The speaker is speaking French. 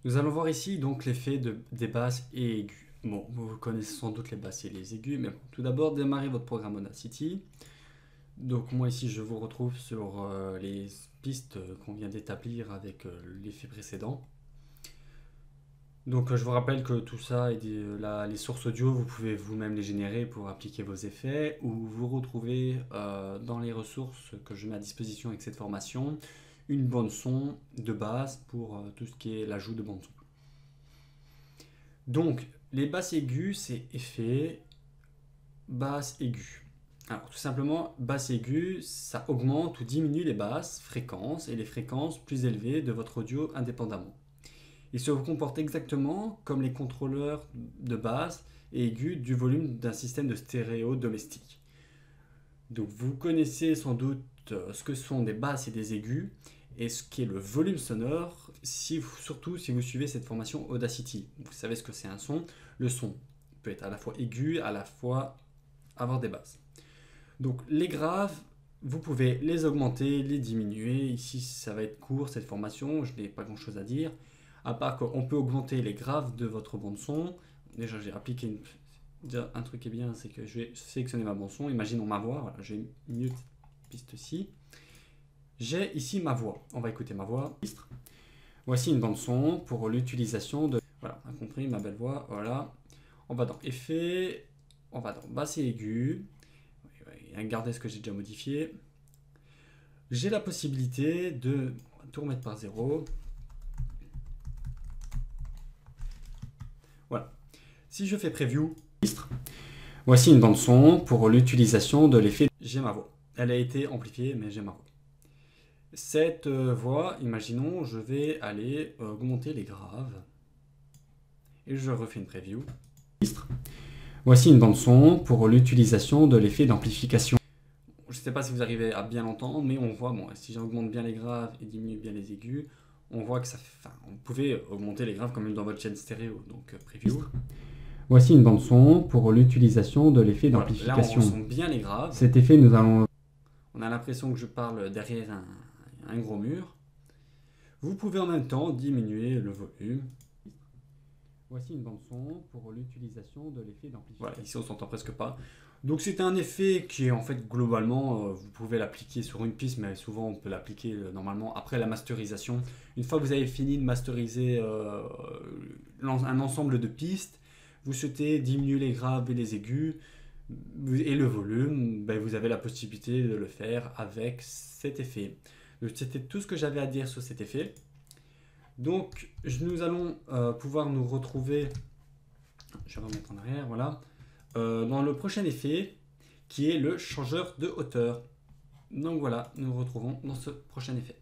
Nous allons voir ici donc l'effet des basses et aigus. Bon, vous connaissez sans doute les basses et les aigus, mais bon, tout d'abord, démarrez votre programme Audacity. Donc moi ici, je vous retrouve sur les pistes qu'on vient d'établir avec l'effet précédent. Donc je vous rappelle que tout ça, les sources audio, vous pouvez vous-même les générer pour appliquer vos effets, ou vous retrouvez dans les ressources que je mets à disposition avec cette formation, une bande son de base pour tout ce qui est l'ajout de bande son. Donc les basses aiguës, c'est effet, basse aiguë. Alors tout simplement, basse aiguë, ça augmente ou diminue les basses fréquences et les fréquences plus élevées de votre audio indépendamment. Il se comporte exactement comme les contrôleurs de basse et aigus du volume d'un système de stéréo domestique. Donc vous connaissez sans doute ce que sont des basses et des aigus et ce qu'est le volume sonore, surtout si vous suivez cette formation Audacity. Vous savez ce que c'est un son. Le son peut être à la fois aigu, à la fois avoir des basses. Donc les graves, vous pouvez les augmenter, les diminuer. Ici, ça va être court cette formation, je n'ai pas grand chose à dire. À part qu'on peut augmenter les graves de votre bande son. Déjà, j'ai appliqué un truc qui est bien, c'est que je vais sélectionner ma bande son. Imaginons ma voix, voilà, j'ai une piste-ci. J'ai ici ma voix. On va écouter ma voix. Voici une bande son pour l'utilisation de... Voilà, on a compris, ma belle voix, voilà. On va dans Effet, on va dans Basse et Aigu. Regardez ce que j'ai déjà modifié. J'ai la possibilité de tout remettre par 0. Voilà. Si je fais Preview, voici une bande son pour l'utilisation de l'effet. J'ai ma voix. Elle a été amplifiée, mais j'ai ma voix. Cette voix, imaginons, je vais aller augmenter les graves. Et je refais une Preview. Voici une bande son pour l'utilisation de l'effet d'amplification. Je ne sais pas si vous arrivez à bien l'entendre, mais on voit, bon, si j'augmente bien les graves et diminue bien les aigus, on voit que ça fait, enfin, vous pouvez augmenter les graves quand même dans votre chaîne stéréo, donc Preview. Voici une bande son pour l'utilisation de l'effet d'amplification. Là, on ressent bien les graves. Cet effet, on a l'impression que je parle derrière un gros mur. Vous pouvez en même temps diminuer le volume. Voici une bande son pour l'utilisation de l'effet d'amplification. Voilà, ici on s'entend presque pas. Donc c'est un effet qui est en fait globalement, vous pouvez l'appliquer sur une piste, mais souvent on peut l'appliquer normalement après la masterisation. Une fois que vous avez fini de masteriser un ensemble de pistes, vous souhaitez diminuer les graves et les aigus et le volume, ben, vous avez la possibilité de le faire avec cet effet. Donc c'était tout ce que j'avais à dire sur cet effet. Donc nous allons pouvoir nous retrouver, je vais remettre en arrière, voilà, dans le prochain effet qui est le changeur de hauteur. Donc voilà, nous nous retrouvons dans ce prochain effet.